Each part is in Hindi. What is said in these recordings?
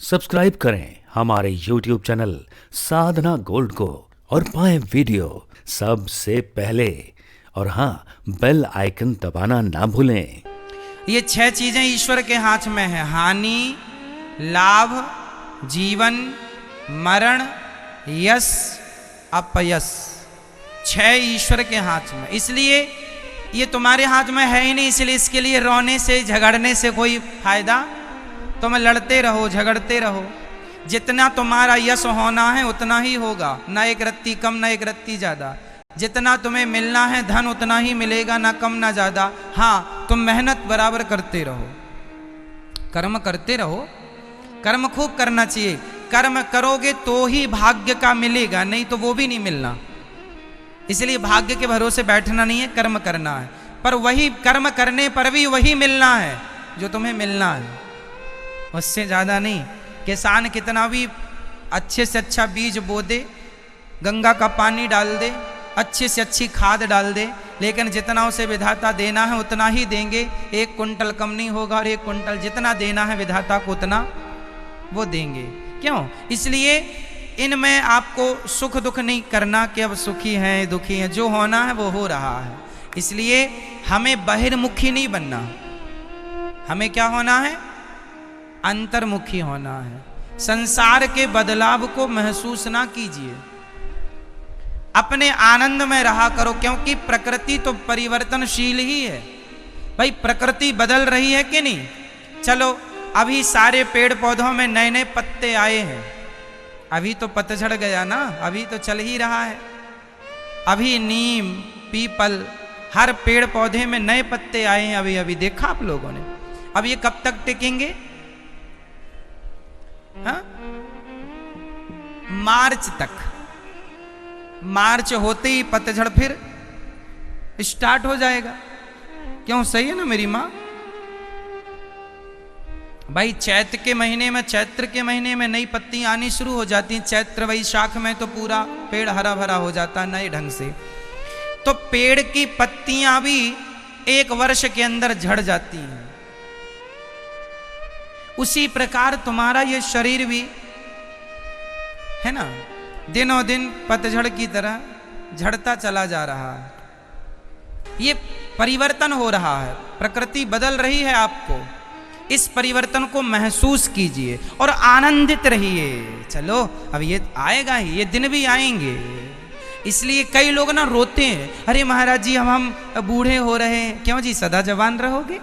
सब्सक्राइब करें हमारे YouTube चैनल साधना गोल्ड को और पाएं वीडियो सबसे पहले। और हाँ, बेल आइकन दबाना ना भूलें। ये 6 चीजें ईश्वर के हाथ में है। हानि, लाभ, जीवन, मरण, यश, अपयश। 6 ईश्वर के हाथ में, इसलिए ये तुम्हारे हाथ में है ही नहीं। इसलिए इसके लिए रोने से झगड़ने से कोई फायदा। तुम लड़ते रहो, झगड़ते रहो। जितना तुम्हारा यश होना है उतना ही होगा, ना एक रत्ती कम ना एक रत्ती ज्यादा। जितना तुम्हें मिलना है धन उतना ही मिलेगा, ना कम ना ज्यादा। हाँ, तुम मेहनत बराबर करते रहो, कर्म करते रहो। कर्म खूब करना चाहिए। कर्म करोगे तो ही भाग्य का मिलेगा, नहीं तो वो भी नहीं मिलना। इसलिए भाग्य के भरोसे बैठना नहीं है, कर्म करना है। पर वही कर्म करने पर भी वही मिलना है जो तुम्हें मिलना है, उससे ज्यादा नहीं। किसान कितना भी अच्छे से अच्छा बीज बो दे, गंगा का पानी डाल दे, अच्छे से अच्छी खाद डाल दे, लेकिन जितना उसे विधाता देना है उतना ही देंगे। 1 कुंटल कम नहीं होगा, और 1 कुंटल जितना देना है विधाता को उतना वो देंगे। क्यों? इसलिए इनमें आपको सुख दुख नहीं करना कि अब सुखी हैं दुखी हैं। जो होना है वो हो रहा है। इसलिए हमें बहिर्मुखी नहीं बनना। हमें क्या होना है? अंतर्मुखी होना है। संसार के बदलाव को महसूस ना कीजिए, अपने आनंद में रहा करो। क्योंकि प्रकृति तो परिवर्तनशील ही है भाई। प्रकृति बदल रही है कि नहीं? चलो, अभी सारे पेड़ पौधों में नए नए पत्ते आए हैं। अभी तो पतझड़ गया ना, अभी तो चल ही रहा है। अभी नीम, पीपल, हर पेड़ पौधे में नए पत्ते आए हैं। अभी अभी देखा आप लोगों ने? अब ये कब तक टिकेंगे? हाँ? मार्च तक। मार्च होते ही पतझड़ फिर स्टार्ट हो जाएगा। क्यों? सही है ना मेरी माँ? भाई चैत्र के महीने में नई पत्तियां आनी शुरू हो जाती हैं। चैत्र वैशाख में तो पूरा पेड़ हरा भरा हो जाता है नए ढंग से। तो पेड़ की पत्तियां भी 1 वर्ष के अंदर झड़ जाती हैं। उसी प्रकार तुम्हारा ये शरीर भी है ना, दिनों दिन पतझड़ की तरह झड़ता चला जा रहा है। ये परिवर्तन हो रहा है, प्रकृति बदल रही है। आपको इस परिवर्तन को महसूस कीजिए और आनंदित रहिए। चलो, अब ये आएगा ही, ये दिन भी आएंगे। इसलिए कई लोग ना रोते हैं, अरे महाराज जी हम बूढ़े हो रहे हैं। क्यों जी? सदा जवान रहोगे।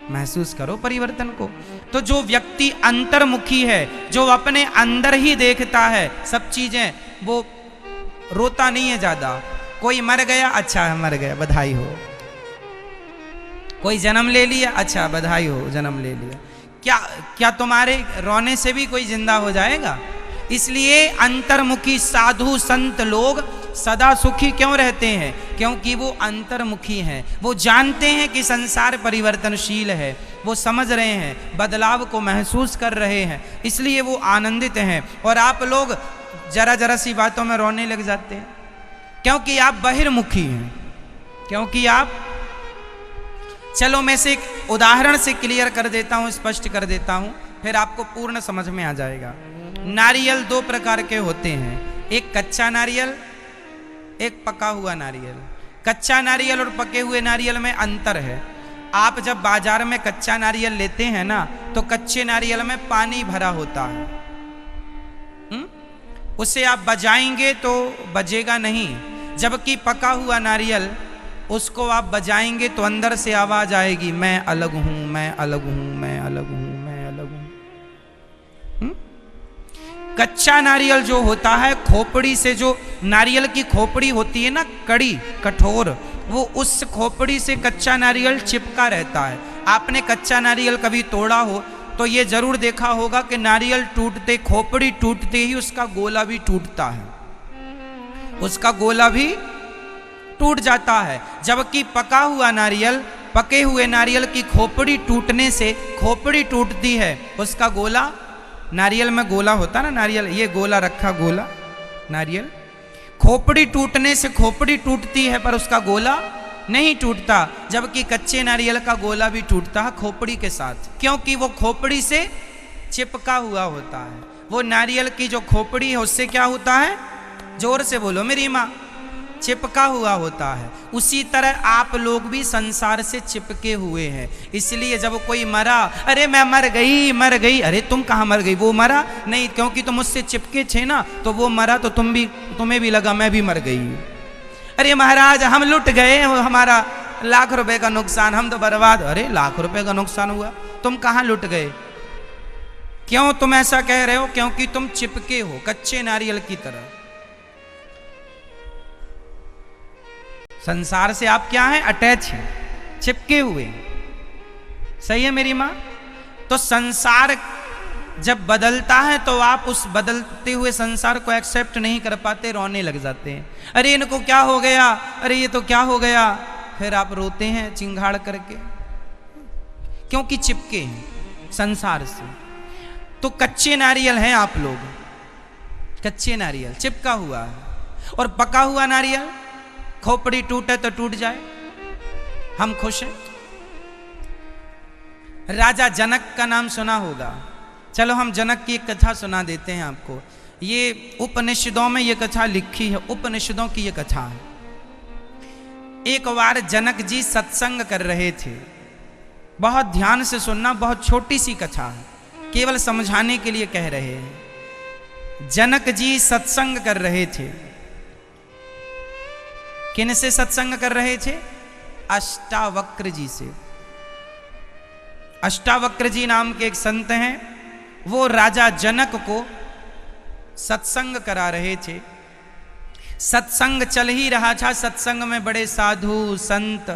महसूस करो परिवर्तन को। तो जो व्यक्ति अंतर्मुखी है, जो अपने अंदर ही देखता है सब चीजें, वो रोता नहीं है ज्यादा। कोई मर गया, अच्छा मर गया, बधाई हो। कोई जन्म ले लिया, अच्छा बधाई हो, जन्म ले लिया। क्या तुम्हारे रोने से भी कोई जिंदा हो जाएगा? इसलिए अंतर्मुखी साधु संत लोग सदा सुखी क्यों रहते हैं? क्योंकि वो अंतर्मुखी हैं। वो जानते हैं कि संसार परिवर्तनशील है, वो समझ रहे हैं, बदलाव को महसूस कर रहे हैं, इसलिए वो आनंदित हैं। और आप लोग जरा जरा सी बातों में रोने लग जाते हैं, क्योंकि आप बहिर्मुखी हैं, क्योंकि आप। चलो मैं से एक उदाहरण से क्लियर कर देता हूँ, स्पष्ट कर देता हूँ, फिर आपको पूर्ण समझ में आ जाएगा। नारियल 2 प्रकार के होते हैं, एक कच्चा नारियल, एक पका हुआ नारियल। कच्चा नारियल और पके हुए नारियल में अंतर है। आप जब बाजार में कच्चा नारियल लेते हैं ना, तो कच्चे नारियल में पानी भरा होता है। उसे आप बजाएंगे तो बजेगा नहीं। जबकि पका हुआ नारियल, उसको आप बजाएंगे तो अंदर से आवाज आएगी, मैं अलग हूं, मैं अलग हूं, मैं अलग हूं, मैं अलग हूं। कच्चा नारियल जो होता है, खोपड़ी से जो नारियल की खोपड़ी होती है ना, कड़ी कठोर, वो उस खोपड़ी से कच्चा नारियल चिपका रहता है। आपने कच्चा नारियल कभी तोड़ा हो तो ये जरूर देखा होगा कि नारियल टूटते, खोपड़ी टूटते ही उसका गोला भी टूटता है, उसका गोला भी टूट जाता है। जबकि पका हुआ नारियल, पके हुए नारियल की खोपड़ी टूटने से खोपड़ी टूटती है, उसका गोला, नारियल में गोला होता ना, नारियल ये गोला रखा, गोला नारियल, खोपड़ी टूटने से खोपड़ी टूटती है पर उसका गोला नहीं टूटता। जबकि कच्चे नारियल का गोला भी टूटता है खोपड़ी के साथ, क्योंकि वो खोपड़ी से चिपका हुआ होता है। वो नारियल की जो खोपड़ी है उससे क्या होता है, जोर से बोलो मेरी माँ, चिपका हुआ होता है। उसी तरह आप लोग भी संसार से चिपके हुए हैं। इसलिए जब कोई मरा, अरे मैं मर गई, अरे तुम कहाँ मर गई, वो मरा नहीं, क्योंकि तुम उससे चिपके थे ना, तो वो मरा तो तुम्हें भी लगा मैं भी मर गई। अरे महाराज हम लुट गए, हमारा लाख रुपए का नुकसान, हम तो बर्बाद। अरे लाख रुपए का नुकसान हुआ, तुम कहाँ लुट गए? क्यों तुम ऐसा कह रहे हो? क्योंकि तुम चिपके हो कच्चे नारियल की तरह। संसार से आप क्या हैं? अटैच हैं, चिपके हुए। सही है मेरी माँ? तो संसार जब बदलता है तो आप उस बदलते हुए संसार को एक्सेप्ट नहीं कर पाते, रोने लग जाते हैं। अरे इनको क्या हो गया, अरे ये तो क्या हो गया। फिर आप रोते हैं चिंगाड़ करके, क्योंकि चिपके हैं संसार से। तो कच्चे नारियल हैं आप लोग, कच्चे नारियल चिपका हुआ है। और पका हुआ नारियल खोपड़ी टूटे तो टूट जाए, हम खुश हैं। राजा जनक का नाम सुना होगा, चलो हम जनक की एक कथा सुना देते हैं आपको। ये उपनिषदों में ये कथा लिखी है, उपनिषदों की ये कथा है। एक बार जनक जी सत्संग कर रहे थे, बहुत ध्यान से सुनना, बहुत छोटी सी कथा है, केवल समझाने के लिए कह रहे हैं। जनक जी सत्संग कर रहे थे। किन से सत्संग कर रहे थे? अष्टावक्र जी से। अष्टावक्र जी नाम के एक संत हैं, वो राजा जनक को सत्संग करा रहे थे। सत्संग चल ही रहा था, सत्संग में बड़े साधु संत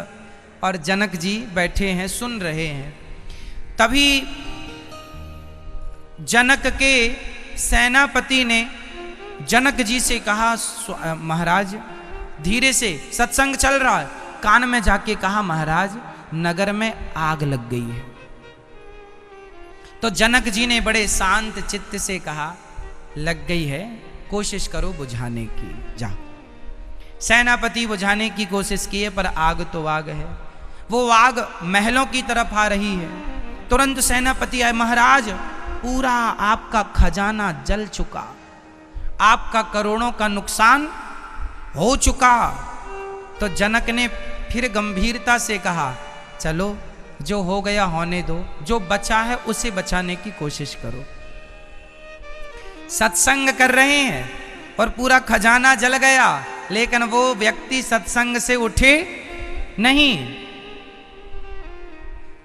और जनक जी बैठे हैं, सुन रहे हैं। तभी जनक के सेनापति ने जनक जी से कहा, महाराज धीरे से, सत्संग चल रहा है। कान में जाके कहा, महाराज नगर में आग लग गई है। तो जनक जी ने बड़े शांत चित्त से कहा, लग गई है, कोशिश करो बुझाने की। जा। सेनापति बुझाने की कोशिश की है, पर आग तो आग है। वो आग महलों की तरफ आ रही है। तुरंत सेनापति आए, महाराज पूरा आपका खजाना जल चुका, आपका करोड़ों का नुकसान हो चुका। तो जनक ने फिर गंभीरता से कहा, चलो जो हो गया होने दो, जो बचा है उसे बचाने की कोशिश करो। सत्संग कर रहे हैं और पूरा खजाना जल गया, लेकिन वो व्यक्ति सत्संग से उठे नहीं।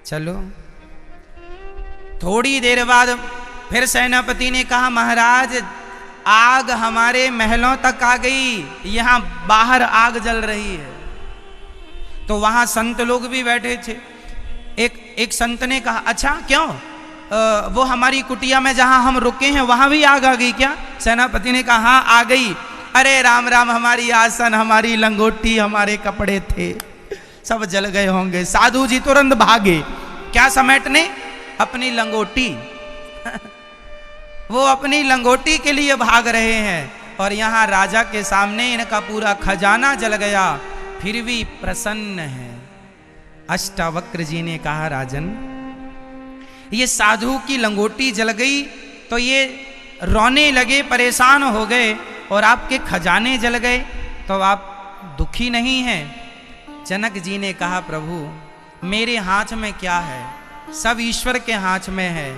चलो थोड़ी देर बाद फिर सेनापति ने कहा, महाराज आग हमारे महलों तक आ गई, यहां बाहर आग जल रही है। तो वहां संत लोग भी बैठे थे। एक संत ने कहा, अच्छा क्यों, वो हमारी कुटिया में जहां हम रुके हैं वहां भी आग आ गई क्या? सेनापति ने कहा, हाँ आ गई। अरे राम राम, हमारी आसन, हमारी लंगोटी, हमारे कपड़े थे, सब जल गए होंगे। साधु जी तुरंत भागे, क्या समेटने? अपनी लंगोटी। वो अपनी लंगोटी के लिए भाग रहे हैं, और यहाँ राजा के सामने इनका पूरा खजाना जल गया, फिर भी प्रसन्न है। अष्टावक्र जी ने कहा, राजन ये साधु की लंगोटी जल गई तो ये रोने लगे, परेशान हो गए, और आपके खजाने जल गए तो आप दुखी नहीं हैं? जनक जी ने कहा, प्रभु मेरे हाथ में क्या है, सब ईश्वर के हाथ में है।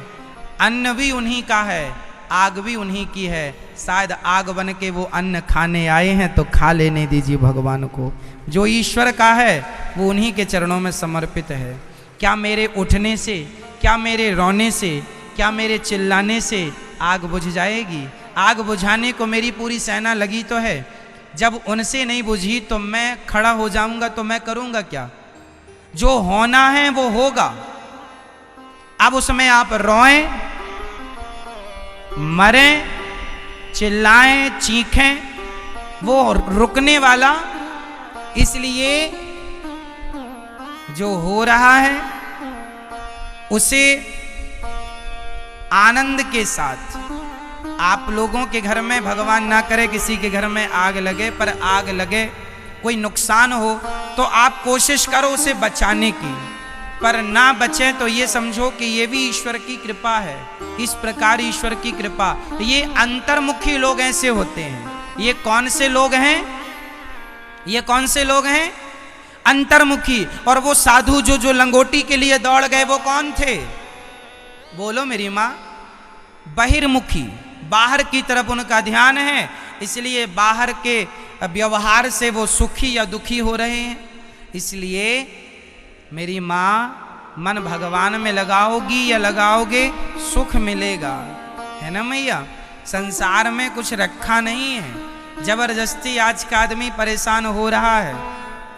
अन्न भी उन्हीं का है, आग भी उन्हीं की है। शायद आग बन के वो अन्न खाने आए हैं तो खा लेने दीजिए भगवान को। जो ईश्वर का है वो उन्हीं के चरणों में समर्पित है। क्या मेरे उठने से, क्या मेरे रोने से, क्या मेरे चिल्लाने से आग बुझ जाएगी? आग बुझाने को मेरी पूरी सेना लगी तो है। जब उनसे नहीं बुझी तो मैं खड़ा हो जाऊंगा तो मैं करूंगा क्या? जो होना है वो होगा। अब उसमें आप रोएं, मरें, चिल्लाएं, चीखें, वो रुकने वाला। इसलिए जो हो रहा है उसे आनंद के साथ, आप लोगों के घर में भगवान ना करे किसी के घर में आग लगे, पर आग लगे कोई नुकसान हो तो आप कोशिश करो उसे बचाने की। पर ना बचे तो ये समझो कि ये भी ईश्वर की कृपा है। इस प्रकार ईश्वर की कृपा, ये अंतर्मुखी लोग ऐसे होते हैं। ये कौन से लोग हैं? ये कौन से लोग हैं? अंतर्मुखी। और वो साधु जो लंगोटी के लिए दौड़ गए, वो कौन थे? बोलो मेरी माँ। बहिर्मुखी, बाहर की तरफ उनका ध्यान है, इसलिए बाहर के व्यवहार से वो सुखी या दुखी हो रहे हैं। इसलिए मेरी माँ, मन भगवान में लगाओगी या लगाओगे, सुख मिलेगा, है ना मैया। संसार में कुछ रखा नहीं है। जबरदस्ती आज का आदमी परेशान हो रहा है,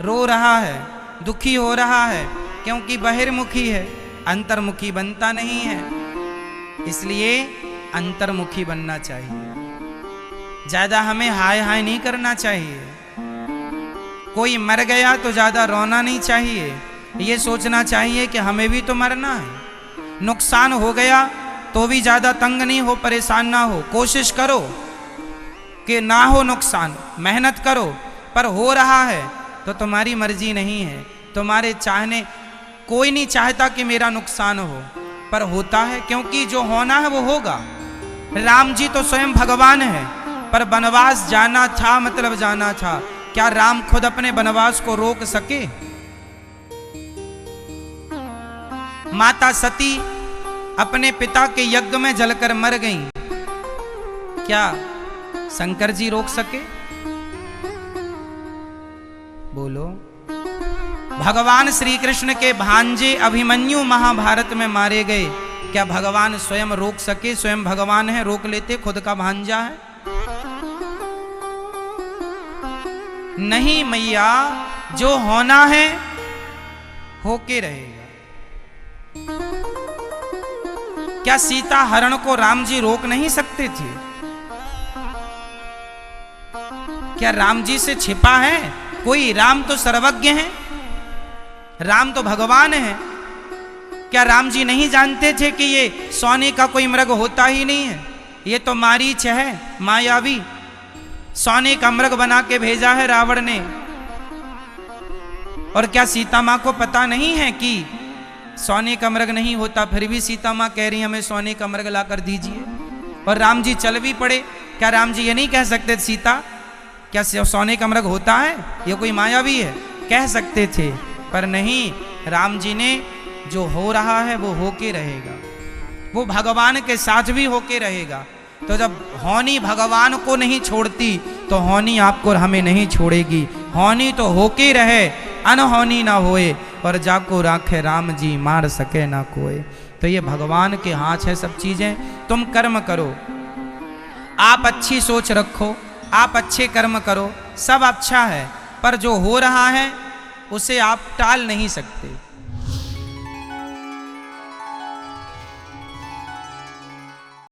रो रहा है, दुखी हो रहा है, क्योंकि बहिर्मुखी है, अंतर्मुखी बनता नहीं है। इसलिए अंतर्मुखी बनना चाहिए। ज्यादा हमें हाय हाय नहीं करना चाहिए। कोई मर गया तो ज्यादा रोना नहीं चाहिए। ये सोचना चाहिए कि हमें भी तो मरना है। नुकसान हो गया तो भी ज्यादा तंग नहीं हो, परेशान ना हो। कोशिश करो कि ना हो नुकसान, मेहनत करो। पर हो रहा है तो तुम्हारी मर्जी नहीं है, तुम्हारे चाहने। कोई नहीं चाहता कि मेरा नुकसान हो, पर होता है, क्योंकि जो होना है वो होगा। राम जी तो स्वयं भगवान है, पर वनवास जाना था, मतलब जाना था। क्या राम खुद अपने वनवास को रोक सके? माता सती अपने पिता के यज्ञ में जलकर मर गईं। क्या शंकर जी रोक सके? बोलो। भगवान श्री कृष्ण के भांजे अभिमन्यु महाभारत में मारे गए। क्या भगवान स्वयं रोक सके? स्वयं भगवान है, रोक लेते? खुद का भांजा है? नहीं मैया, जो होना है होके रहेगा। क्या सीता हरण को राम जी रोक नहीं सकते थे? क्या राम जी से छिपा है कोई? राम तो सर्वज्ञ है, राम तो भगवान है। क्या राम जी नहीं जानते थे कि ये सोने का कोई मृग होता ही नहीं है? ये तो मारीच है, मायावी। सोने का मृग बना के भेजा है रावण ने। और क्या सीता मां को पता नहीं है कि सोने का मृग नहीं होता? फिर भी सीता मां कह रही हमें सोने का मृग ला कर दीजिए। और राम जी चल भी पड़े। क्या राम जी ये नहीं कह सकते सीता, क्या सोने का मृग होता है? ये कोई मायावी है? कह सकते थे, पर नहीं। राम जी ने जो हो रहा है वो होके रहेगा, वो भगवान के साथ भी होके रहेगा। तो जब होनी भगवान को नहीं छोड़ती तो होनी आपको हमें नहीं छोड़ेगी। होनी तो होके रहे, अनहोनी ना होए। और जाको राखे राम जी, मार सके ना कोई। तो ये भगवान के हाथ है सब चीजें। तुम कर्म करो, आप अच्छी सोच रखो, आप अच्छे कर्म करो, सब अच्छा है। पर जो हो रहा है उसे आप टाल नहीं सकते।